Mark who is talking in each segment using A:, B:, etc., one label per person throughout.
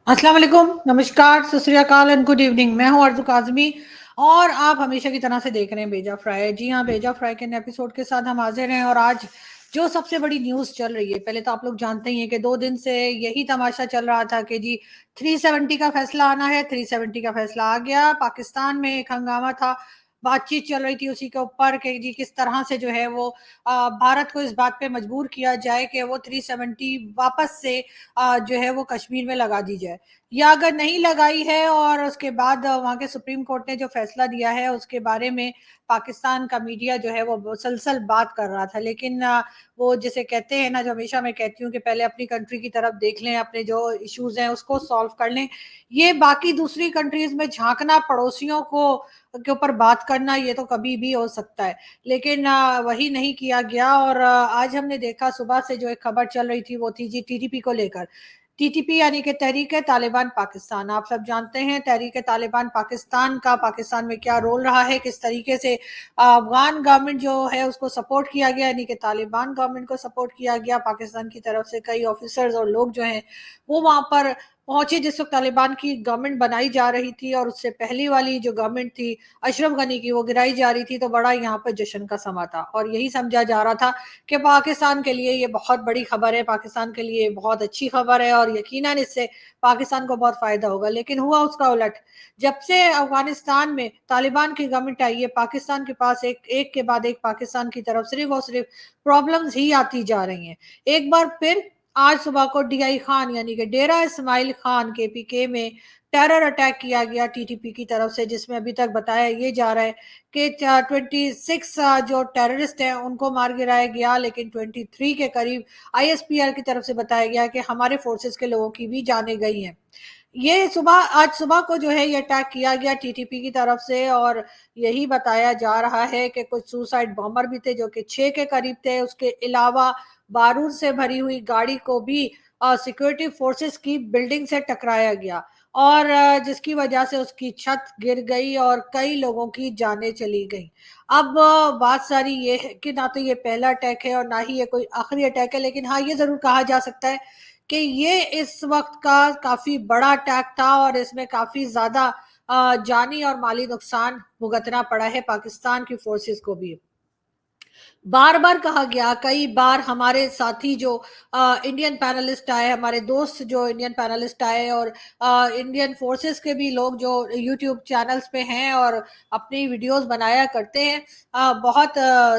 A: अस्सलाम वालेकुम, नमस्कार, सत श्री अकाल एंड गुड इवनिंग। मैं हूं अर्ज़ू काज़मी और आप हमेशा की तरह से देख रहे हैं बेजा फ्राई। जी हाँ, बेजा फ्राई के नए एपिसोड के साथ हम हाजिर हैं और आज जो सबसे बड़ी न्यूज़ चल रही है, पहले तो आप लोग जानते ही हैं कि 2 दिन से यही तमाशा चल रहा था कि जी 370 का फैसला आना है, 370 का फैसला आ गया। पाकिस्तान में एक हंगामा था, बातचीत चल रही थी उसी के ऊपर कि जी किस तरह से जो है वो भारत को इस बात पे मजबूर किया जाए कि वो 370 वापस से जो है वो कश्मीर में लगा दी जाए, या अगर नहीं लगाई है और उसके बाद वहाँ के सुप्रीम कोर्ट ने जो फैसला दिया है उसके बारे में पाकिस्तान का मीडिया जो है वो मुसलसल बात कर रहा था। लेकिन वो जिसे कहते हैं ना, जो हमेशा मैं कहती हूँ कि पहले अपनी कंट्री की तरफ देख लें, अपने जो इश्यूज हैं उसको सॉल्व कर लें। ये बाकी दूसरी कंट्रीज में झांकना, पड़ोसियों को के ऊपर बात करना, ये तो कभी भी हो सकता है, लेकिन वही नहीं किया गया। और आज हमने देखा सुबह से जो एक खबर चल रही थी वो थी जी टीटीपी को लेकर। टीटीपी यानी कि तहरीक तालिबान पाकिस्तान। आप सब जानते हैं तहरीक तालिबान पाकिस्तान का पाकिस्तान में क्या रोल रहा है, किस तरीके से अफगान गवर्नमेंट जो है उसको सपोर्ट किया गया, यानी कि तालिबान गवर्नमेंट को सपोर्ट किया गया पाकिस्तान की तरफ से। कई ऑफिसर्स और लोग जो हैं वो वहां पर पहुंचे जिस वक्त तालिबान की गवर्नमेंट बनाई जा रही थी, और उससे पहली वाली जो गवर्नमेंट थी अशरफ गनी की, वो गिराई जा रही थी। तो बड़ा यहाँ पर जश्न का समा था और यही समझा जा रहा था कि पाकिस्तान के लिए ये बहुत बड़ी खबर है, पाकिस्तान के लिए बहुत अच्छी खबर है और यकीनन इससे पाकिस्तान को बहुत फायदा होगा। लेकिन हुआ उसका उलट। जब से अफगानिस्तान में तालिबान की गवर्नमेंट आई है, पाकिस्तान के पास एक एक के बाद एक पाकिस्तान की तरफ सिर्फ और सिर्फ प्रॉब्लम्स ही आती जा रही हैं। एक बार फिर आज सुबह को डीआई खान यानी कि डेरा इस्माइल खान के पीके में टेरर अटैक किया गया टीटीपी की तरफ से, जिसमें अभी तक बताया ये जा रहा है कि 26 जो टेररिस्ट हैं उनको मार गिराया गया, लेकिन 23 के करीब आईएसपीआर की तरफ से बताया गया कि हमारे फोर्सेस के लोगों की भी जानें गई हैं। ये सुबह आज सुबह को जो है ये अटैक किया गया टीटीपी की तरफ से, और यही बताया जा रहा है कि कुछ सुसाइड बॉम्बर भी थे जो कि 6 के करीब थे। उसके अलावा बारूद से भरी हुई गाड़ी को भी सिक्योरिटी फोर्सेस की बिल्डिंग से टकराया गया, और जिसकी वजह से उसकी छत गिर गई और कई लोगों की जानें चली गई। अब बात सारी ये है कि ना तो ये पहला अटैक है और ना ही ये कोई आखिरी अटैक है, लेकिन हाँ ये जरूर कहा जा सकता है कि ये इस वक्त का काफी बड़ा अटैक था और इसमें काफी ज्यादा जानी और माली नुकसान भुगतना पड़ा है पाकिस्तान की फोर्सेस को भी। बार बार कहा गया, कई बार हमारे साथी जो इंडियन पैनलिस्ट आए, हमारे दोस्त जो इंडियन पैनलिस्ट आए, और इंडियन फोर्सेस के भी लोग जो यूट्यूब चैनल्स पे हैं और अपनी वीडियोस बनाया करते हैं। बहुत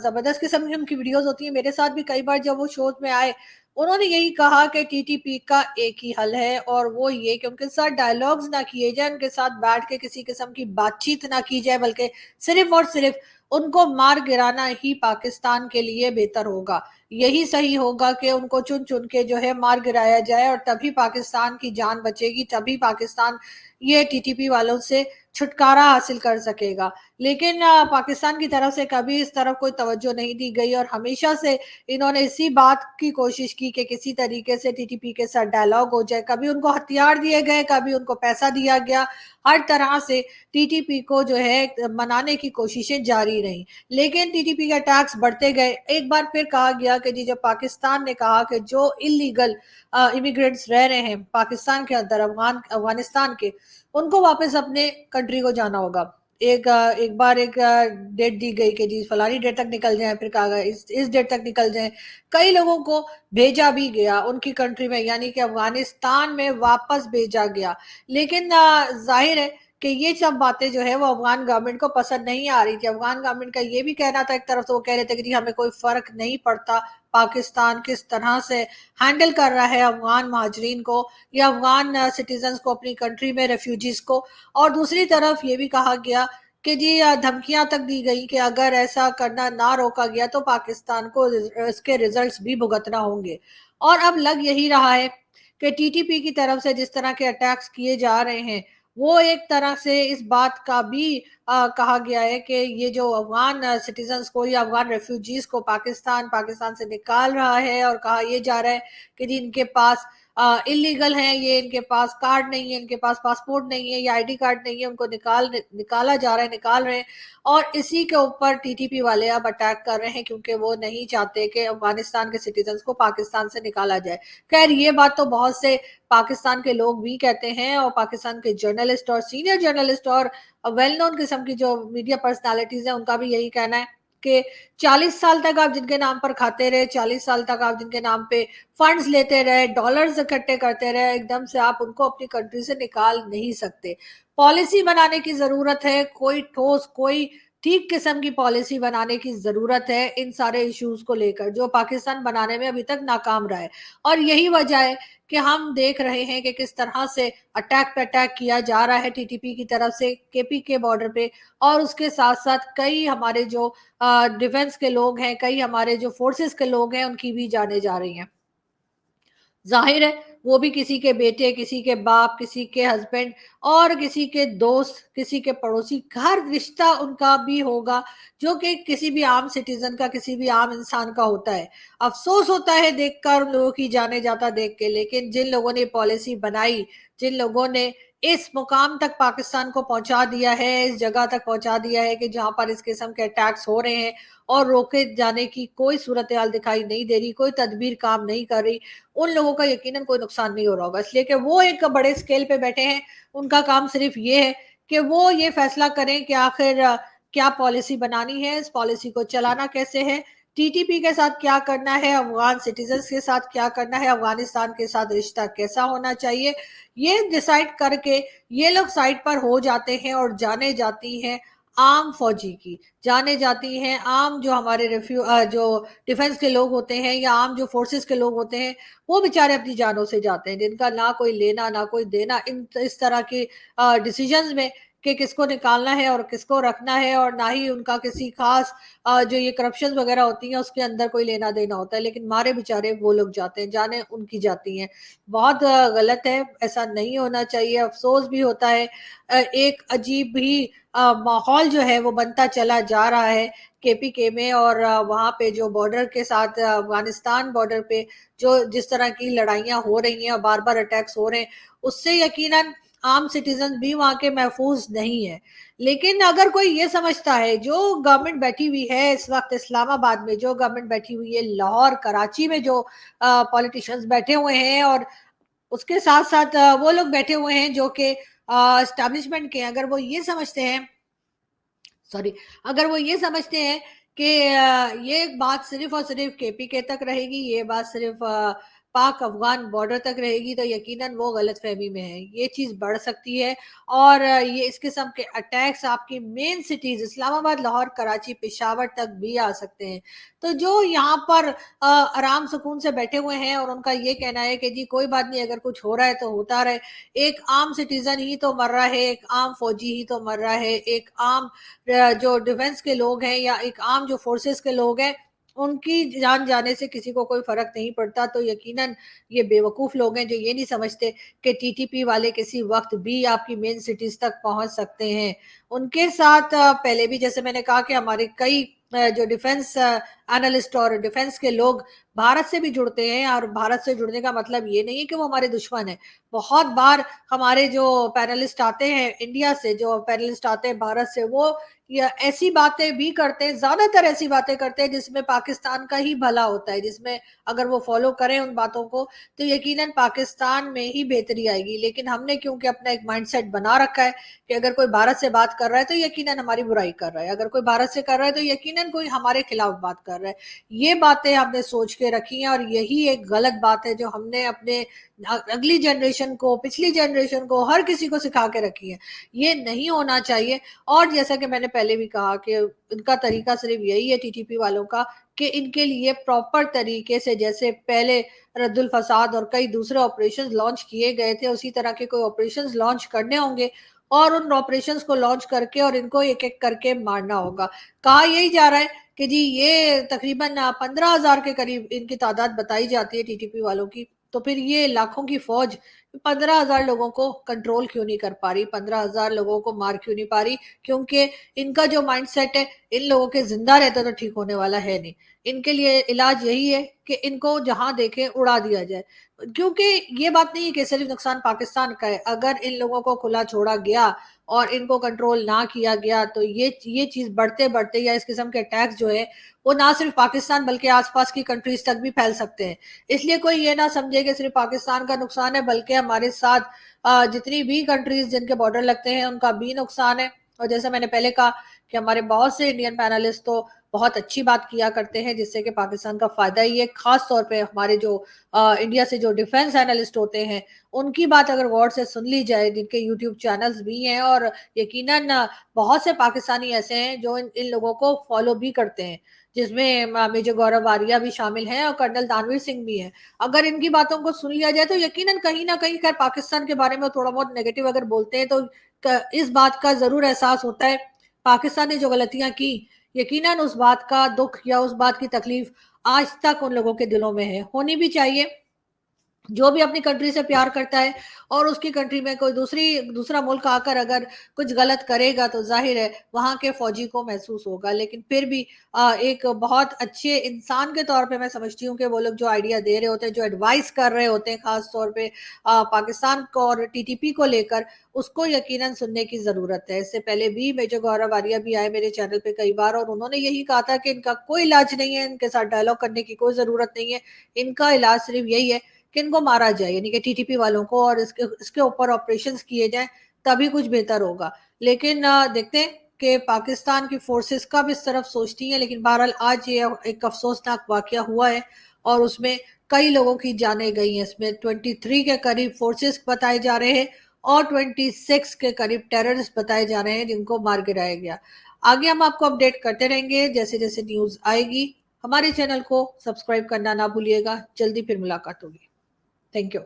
A: जबरदस्त किस्म की उनकी वीडियोस होती हैं। मेरे साथ भी कई बार जब वो शोज में आए, उन्होंने यही कहा कि टीटीपी का एक ही हल है और वो ये कि उनके साथ डायलॉग्स ना किए जाए, उनके साथ बैठ के किसी किस्म की बातचीत ना की जाए, बल्कि सिर्फ और सिर्फ उनको मार गिराना ही पाकिस्तान के लिए बेहतर होगा। यही सही होगा कि उनको चुन चुन के जो है मार गिराया जाए, और तभी पाकिस्तान की जान बचेगी, तभी पाकिस्तान ये टीटीपी वालों से छुटकारा हासिल कर सकेगा। लेकिन पाकिस्तान की तरफ से कभी इस तरफ कोई तवज्जो नहीं दी गई और हमेशा से इन्होंने इसी बात की कोशिश की कि किसी तरीके से टीटीपी के साथ डायलॉग हो जाए। कभी उनको हथियार दिए गए, कभी उनको पैसा दिया गया, हर तरह से टीटीपी को जो है मनाने की कोशिशें जारी रही। लेकिन टीटीपी के अटैक्स बढ़ते गए। एक बार फिर कहा गया कि जी जब पाकिस्तान ने कहा कि जो इलीगल इमिग्रेंट्स रह रहे हैं पाकिस्तान के अंदर, अफगानिस्तान के, उनको वापस अपने कंट्री को जाना होगा। एक बार एक डेट दी गई कि जी फलानी डेट तक निकल जाए, फिर कहा गया इस डेट तक निकल जाए। कई लोगों को भेजा भी गया उनकी कंट्री में, यानी कि अफगानिस्तान में वापस भेजा गया। लेकिन जाहिर है कि ये सब बातें जो है वो अफगान गवर्नमेंट को पसंद नहीं आ रही थी। अफगान गवर्नमेंट का ये भी कहना था, एक तरफ तो वो कह रहे थे कि जी हमें कोई फर्क नहीं पड़ता पाकिस्तान किस तरह से हैंडल कर रहा है अफगान महाजरीन को या अफगान सिटीजन्स को, अपनी कंट्री में रेफ्यूजीज को। और दूसरी तरफ ये भी कहा गया कि जी धमकियां तक दी गई कि अगर ऐसा करना ना रोका गया तो पाकिस्तान को इसके रिजल्ट्स भी भुगतना होंगे। और अब लग यही रहा है कि टीटीपी की तरफ से जिस तरह के अटैक्स किए जा रहे हैं, वो एक तरह से इस बात का भी कहा गया है कि ये जो अफगान सिटीजन्स को या अफगान रेफ्यूजीज को पाकिस्तान पाकिस्तान से निकाल रहा है, और कहा यह जा रहा है कि जी इनके पास इलीगल हैं, ये इनके पास कार्ड नहीं है, इनके पास पासपोर्ट नहीं है, या आईडी कार्ड नहीं है, उनको निकाला जा रहा है, निकाल रहे हैं। और इसी के ऊपर टीटीपी वाले अब अटैक कर रहे हैं, क्योंकि वो नहीं चाहते कि अफगानिस्तान के सिटीजन्स को पाकिस्तान से निकाला जाए। खैर, ये बात तो बहुत से पाकिस्तान के लोग भी कहते हैं, और पाकिस्तान के जर्नलिस्ट और सीनियर जर्नलिस्ट और वेल नोन किस्म की जो मीडिया पर्सनालिटीज हैं, उनका भी यही कहना है कि 40 साल तक आप जिनके नाम पर खाते रहे, 40 साल तक आप जिनके नाम पे फंड्स लेते रहे, डॉलर्स इकट्ठे करते रहे, एकदम से आप उनको अपनी कंट्री से निकाल नहीं सकते। पॉलिसी बनाने की जरूरत है, कोई ठोस, कोई ठीक किस्म की पॉलिसी बनाने की जरूरत है इन सारे इश्यूज को लेकर, जो पाकिस्तान बनाने में अभी तक नाकाम रहा है। और यही वजह है कि हम देख रहे हैं कि किस तरह से अटैक पे अटैक किया जा रहा है टीटीपी की तरफ से केपी के बॉर्डर पे, और उसके साथ साथ कई हमारे जो डिफेंस के लोग हैं, कई हमारे जो फोर्सेस के लोग हैं, उनकी भी जाने जा रही हैं। जाहिर है वो भी किसी के बेटे, किसी के बाप, किसी के हस्बैंड और किसी के दोस्त, किसी के पड़ोसी, हर रिश्ता उनका भी होगा, जो कि किसी भी आम सिटीजन का, किसी भी आम इंसान का होता है। अफसोस होता है देखकर उन लोगों की जाने जाता देख के, लेकिन जिन लोगों ने पॉलिसी बनाई, जिन लोगों ने इस मुकाम तक पाकिस्तान को पहुंचा दिया है, इस जगह तक पहुंचा दिया है कि जहां पर इस किस्म के अटैक्स हो रहे हैं और रोके जाने की कोई सूरत हाल दिखाई नहीं दे रही, कोई तदबीर काम नहीं कर रही, उन लोगों का यकीनन कोई नुकसान नहीं हो रहा होगा, इसलिए कि वो एक बड़े स्केल पे बैठे हैं। उनका काम सिर्फ ये है कि वो ये फैसला करें कि आखिर क्या पॉलिसी बनानी है, इस पॉलिसी को चलाना कैसे है, टीटीपी के साथ क्या करना है, अफगान सिटीजन्स के साथ क्या करना है, अफगानिस्तान के साथ रिश्ता कैसा होना चाहिए, ये डिसाइड करके ये लोग साइड पर हो जाते हैं और जाने जाती हैं आम फौजी की, जाने जाती हैं आम जो हमारे जो डिफेंस के लोग होते हैं, या आम जो फोर्सेस के लोग होते हैं, वो बेचारे अपनी जानों से जाते हैं, जिनका ना कोई लेना ना कोई देना इन इस तरह के डिसीजंस में, कि किसको निकालना है और किसको रखना है, और ना ही उनका किसी खास जो ये करप्शन वगैरह होती हैं उसके अंदर कोई लेना देना होता है, लेकिन मारे बेचारे वो लोग जाते हैं, जाने उनकी जाती हैं। बहुत गलत है, ऐसा नहीं होना चाहिए, अफसोस भी होता है। एक अजीब भी माहौल जो है वो बनता चला जा रहा है केपीके में, और वहाँ पे जो बॉर्डर के साथ अफगानिस्तान बॉर्डर पे जो जिस तरह की लड़ाइयाँ हो रही हैं और बार बार अटैक्स हो रहे हैं, उससे यकीनन आम सिटीजन भी वहाँ के महफूज नहीं है। लेकिन अगर कोई ये समझता है, जो गवर्नमेंट बैठी हुई है इस वक्त इस्लामाबाद में, जो गवर्नमेंट बैठी हुई है लाहौर, कराची में जो पॉलिटिशियंस बैठे हुए हैं, और उसके साथ साथ वो लोग बैठे हुए हैं जो कि एस्टैब्लिशमेंट के, अगर वो ये समझते हैं, सॉरी, अगर वो ये समझते हैं कि ये बात सिर्फ और सिर्फ केपीके तक रहेगी, ये बात सिर्फ पाक अफगान बॉर्डर तक रहेगी, तो यकीनन वो गलत फहमी में है। ये चीज़ बढ़ सकती है, और ये इस किस्म के अटैक्स आपकी मेन सिटीज इस्लामाबाद, लाहौर, कराची, पेशावर तक भी आ सकते हैं। तो जो यहाँ पर आराम सुकून से बैठे हुए हैं और उनका ये कहना है कि जी कोई बात नहीं, अगर कुछ हो रहा है तो होता रहे, एक आम सिटीजन ही तो मर रहा है, एक आम फौजी ही तो मर रहा है, एक आम जो डिफेंस के लोग हैं, या एक आम जो फोर्सेस के लोग हैं, उनकी जान जाने से किसी को कोई फर्क नहीं पड़ता। तो यकीनन ये बेवकूफ लोग हैं जो ये नहीं समझते कि टीटीपी वाले किसी वक्त भी आपकी मेन सिटीज तक पहुंच सकते हैं। उनके साथ पहले भी जैसे मैंने कहा कि हमारे कई जो डिफेंस एनालिस्ट और डिफेंस के लोग भारत से भी जुड़ते हैं, और भारत से जुड़ने का मतलब ये नहीं है कि वो हमारे दुश्मन है। बहुत बार हमारे जो पैनलिस्ट आते हैं इंडिया से, जो पैनलिस्ट आते हैं भारत से, वो या ऐसी बातें भी करते हैं, ज्यादातर ऐसी बातें करते हैं जिसमें पाकिस्तान का ही भला होता है, जिसमें अगर वो फॉलो करें उन बातों को तो यकीनन पाकिस्तान में ही बेहतरी आएगी। लेकिन हमने क्योंकि अपना एक माइंडसेट बना रखा है कि अगर कोई भारत से बात कर रहा है तो यकीनन हमारी बुराई कर रहा है, अगर कोई भारत से कर रहा है तो यकीनन कोई हमारे खिलाफ बात कर रहा है। ये बातें हमने सोच के रखी हैं, और यही एक गलत बात है जो हमने अपने अगली जनरेशन को, पिछली जनरेशन को, हर किसी को सिखा के रखी है। ये नहीं होना चाहिए। और जैसा कि मैंने पहले भी कहा कि इनका तरीका सिर्फ यही है टीटीपी वालों का, कि इनके लिए प्रॉपर तरीके से, जैसे पहले रद्दुल फसाद और कई दूसरे ऑपरेशंस लॉन्च किए गए थे, उसी तरह के कोई ऑपरेशंस लॉन्च करने होंगे, और उन ऑपरेशंस को लॉन्च करके और इनको एक एक करके मारना होगा। कहा यही जा रहा है कि जी ये तकरीबन 15,000 के करीब इनकी तादाद बताई जाती है टीटीपी वालों की, तो फिर ये लाखों की फौज 15,000 लोगों को कंट्रोल क्यों नहीं कर पा रही, 15,000 लोगों को मार क्यों नहीं पा रही? क्योंकि इनका जो माइंडसेट है, इन लोगों के जिंदा रहते तो ठीक होने वाला है नहीं। इनके लिए इलाज यही है कि इनको जहां देखे उड़ा दिया जाए, क्योंकि ये बात नहीं है कि सिर्फ नुकसान पाकिस्तान का है। अगर इन लोगों को खुला छोड़ा गया और इनको कंट्रोल ना किया गया तो ये चीज बढ़ते बढ़ते या इस किस्म के अटैक्स जो है वो ना सिर्फ पाकिस्तान बल्कि आसपास की कंट्रीज तक भी फैल सकते हैं। इसलिए कोई ये ना समझे कि सिर्फ पाकिस्तान का नुकसान है, बल्कि हमारे साथ जितनी भी कंट्रीज जिनके बॉर्डर लगते हैं उनका भी नुकसान है। और जैसे मैंने पहले कहा कि हमारे बहुत से इंडियन पैनलिस्ट तो बहुत अच्छी बात किया करते हैं जिससे कि पाकिस्तान का फायदा ही है। खास तौर पे हमारे जो इंडिया से जो डिफेंस एनालिस्ट होते हैं उनकी बात अगर गौर से सुन ली जाए, जिनके यूट्यूब चैनल्स भी हैं, और यकीनन बहुत से पाकिस्तानी ऐसे हैं जो इन लोगों को फॉलो भी करते हैं, जिसमें मेजर गौरव वारिया भी शामिल हैं और कर्नल दानवीर सिंह भी हैं। अगर इनकी बातों को सुन लिया जाए तो यकीनन कहीं ना कहीं खैर पाकिस्तान के बारे में थोड़ा बहुत नेगेटिव अगर बोलते हैं तो इस बात का जरूर एहसास होता है पाकिस्तान ने जो गलतियां की, यकीनन उस बात का दुख या उस बात की तकलीफ आज तक उन लोगों के दिलों में है, होनी भी चाहिए। जो भी अपनी कंट्री से प्यार करता है और उसकी कंट्री में कोई दूसरा मुल्क आकर अगर कुछ गलत करेगा तो जाहिर है वहां के फौजी को महसूस होगा। लेकिन फिर भी एक बहुत अच्छे इंसान के तौर पे मैं समझती हूँ कि वो लोग जो आइडिया दे रहे होते हैं, जो एडवाइस कर रहे होते हैं, खास तौर पे पाकिस्तान को और टीटीपी को लेकर, उसको यकीनन सुनने की जरूरत है। इससे पहले भी मेजर गौरव आर्या भी आए मेरे चैनल पे कई बार और उन्होंने यही कहा था कि इनका कोई इलाज नहीं है, इनके साथ डायलॉग करने की कोई जरूरत नहीं है, इनका इलाज सिर्फ यही है कि इनको मारा जाए, यानी कि टीटीपी वालों को, और इसके ऊपर ऑपरेशंस किए जाएं, तभी कुछ बेहतर होगा। लेकिन देखते हैं कि पाकिस्तान की फोर्सेस कब इस तरफ सोचती हैं। लेकिन बहरहाल आज ये एक अफसोसनाक वाकया हुआ है और उसमें कई लोगों की जानें गई हैं। इसमें 23 के करीब फोर्सेस बताए जा रहे हैं और 26 के करीब टेररिस्ट बताए जा रहे हैं जिनको मार गिराया गया। आगे हम आपको अपडेट करते रहेंगे जैसे जैसे न्यूज आएगी। हमारे चैनल को सब्सक्राइब करना ना भूलिएगा। जल्दी फिर मुलाकात होगी। Thank you.